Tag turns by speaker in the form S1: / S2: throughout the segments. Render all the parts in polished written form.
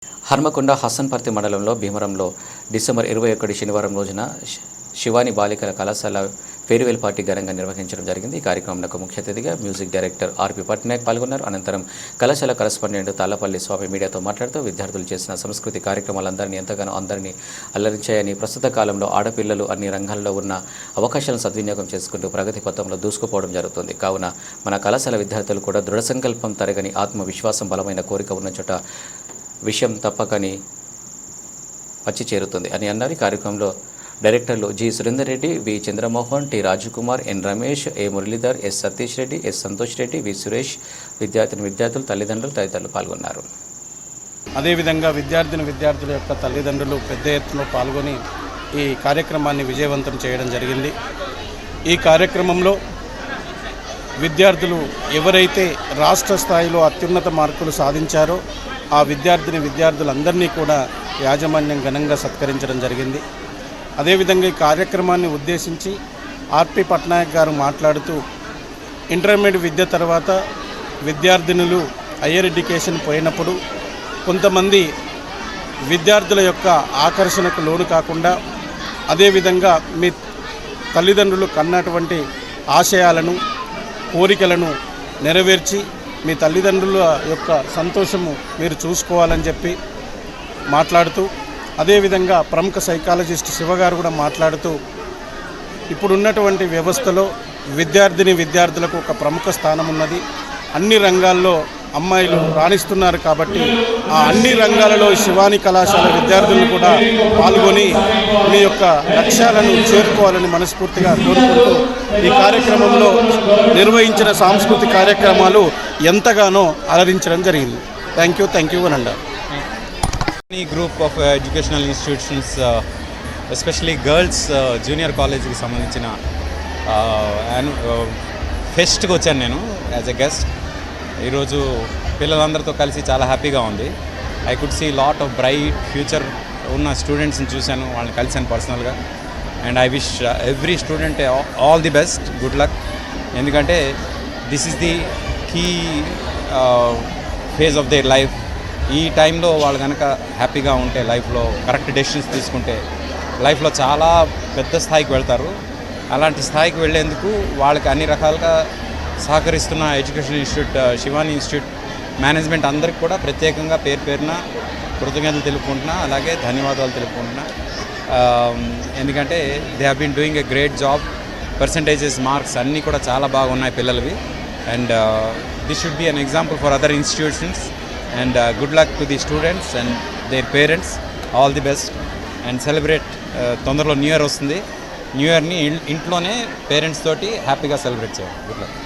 S1: హన్మకొండ హసన్పర్తి మండలంలో భీమరంలో డిసెంబర్ 21 శనివారం రోజున శివాని బాలికల కళాశాల ఫేర్వెల్ పార్టీ ఘనంగా నిర్వహించడం జరిగింది. ఈ కార్యక్రమంలో ముఖ్య అతిథిగా మ్యూజిక్ డైరెక్టర్ ఆర్పి పట్నాయక్ పాల్గొన్నారు. అనంతరం కళాశాల కరెస్పాండెంట్ తాళ్లపల్లి స్వామి మీడియాతో మాట్లాడుతూ విద్యార్థులు చేసిన సంస్కృతి కార్యక్రమాలందరినీ ఎంతగానో అందరినీ అల్లరించాయని, ప్రస్తుత కాలంలో ఆడపిల్లలు అన్ని రంగాల్లో ఉన్న అవకాశాలను సద్వినియోగం చేసుకుంటూ ప్రగతి పథంలో దూసుకుపోవడం జరుగుతుంది. కావున మన కళాశాల విద్యార్థులు కూడా దృఢ సంకల్పం, తరగని ఆత్మవిశ్వాసం, బలమైన కోరిక ఉన్న చోట విషయం తప్పకని వచ్చి చేరుతుంది అని అన్నారు. ఈ కార్యక్రమంలో డైరెక్టర్లు జి సురేందర్ రెడ్డి, వి చంద్రమోహన్, టి రాజకుమార్, ఎన్ రమేష్, ఏ మురళీధర్, ఎస్ సతీష్ రెడ్డి, ఎస్ సంతోష్ రెడ్డి, వి సురేష్, విద్యార్థులు, తల్లిదండ్రులు తదితరులు పాల్గొన్నారు.
S2: అదేవిధంగా విద్యార్థుల యొక్క తల్లిదండ్రులు పెద్ద ఎత్తున పాల్గొని ఈ కార్యక్రమాన్ని విజయవంతం చేయడం జరిగింది. ఈ కార్యక్రమంలో విద్యార్థులు ఎవరైతే రాష్ట్ర స్థాయిలో అత్యున్నత మార్కులు సాధించారో ఆ విద్యార్థులందరినీ కూడా యాజమాన్యం ఘనంగా సత్కరించడం జరిగింది. అదేవిధంగా ఈ కార్యక్రమాన్ని ఉద్దేశించి ఆర్పి పట్నాయక్ గారు మాట్లాడుతూ, ఇంటర్మీడియట్ విద్య తర్వాత విద్యార్థినులు హయ్యర్ ఎడ్యుకేషన్ పోయినప్పుడు కొంతమంది విద్యార్థుల యొక్క ఆకర్షణకు లోను కాకుండా, అదేవిధంగా మీ తల్లిదండ్రులు కన్నటువంటి ఆశయాలను, కోరికలను నెరవేర్చి మీ తల్లిదండ్రుల యొక్క సంతోషము మీరు చూసుకోవాలని చెప్పి మాట్లాడుతూ, అదేవిధంగా ప్రముఖ సైకాలజిస్ట్ శివగారు కూడా మాట్లాడుతూ, ఇప్పుడున్నటువంటి వ్యవస్థలో విద్యార్థులకు ఒక ప్రముఖ స్థానం ఉన్నది. అన్ని రంగాల్లో అమ్మాయిలు రాణిస్తున్నారు కాబట్టి ఆ అన్ని రంగాలలో శివాని కళాశాల విద్యార్థులు కూడా పాల్గొని మీ యొక్క లక్ష్యాలను చేరుకోవాలని మనస్ఫూర్తిగా కోరుకుంటూ ఈ కార్యక్రమంలో నిర్వహించిన సాంస్కృతిక కార్యక్రమాలు ఎంతగానో అలరించడం జరిగింది. థ్యాంక్ యూ అని అన్నారు.
S3: Group of educational institutions, especially girls junior కాలేజీకి సంబంధించిన ఫెస్ట్కి వచ్చాను నేను యాజ్ ఎ గెస్ట్. ఈరోజు పిల్లలందరితో కలిసి చాలా హ్యాపీగా ఉంది. I could see lot of bright future ఉన్న స్టూడెంట్స్ని చూశాను, వాళ్ళని కలిసాను పర్సనల్గా. And I wish every student all the best, good luck. ఎందుకంటే this is the key phase of their life. ఈ టైంలో వాళ్ళు కనుక హ్యాపీగా ఉంటే, లైఫ్లో కరెక్ట్ డెసిషన్స్ తీసుకుంటే లైఫ్లో చాలా పెద్ద స్థాయికి వెళ్తారు. అలాంటి స్థాయికి వెళ్ళేందుకు వాళ్ళకి అన్ని రకాలుగా సహకరిస్తున్న education institute, Shivani institute management అందరికి కూడా ప్రత్యేకంగా పేరున కృతజ్ఞతలు తెలుపుకుంటున్నా, అలాగే ధన్యవాదాలు తెలుపుకుంటున్నా. ఎందుకంటే they have been doing a great job. Percentages, marks అన్నీ కూడా చాలా బాగున్నాయి పిల్లలవి. And this should be an example for other institutions. And good luck to the students and their parents, all the best. And celebrate, తొందరలో new year వస్తుంది. New ఇయర్ని ఇంట్లోనే parents తోటి హ్యాపీగా సెలబ్రేట్ చేయాలి. Good luck.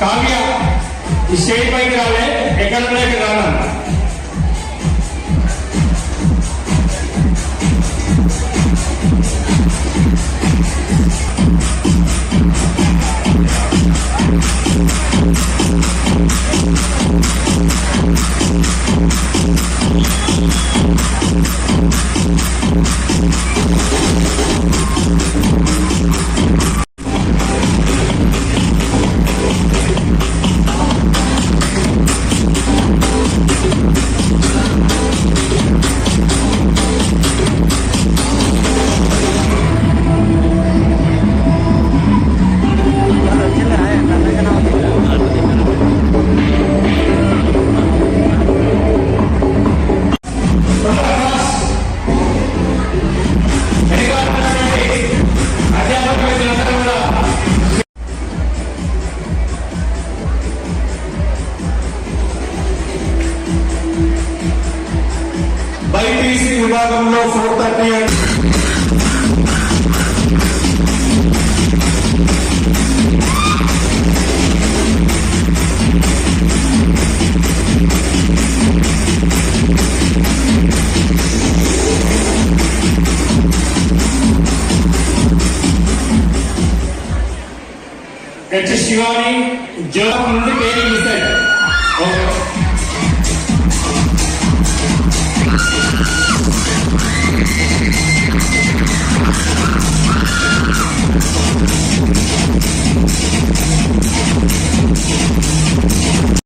S4: కావ్య ఈ స్టేజ్ పైకి రాలే, ఎక్కడ రానా. బైపీసీ విభాగంలో 430 అండ్ శివాని జో ముందు పేరు మిస్ అయ్యారు.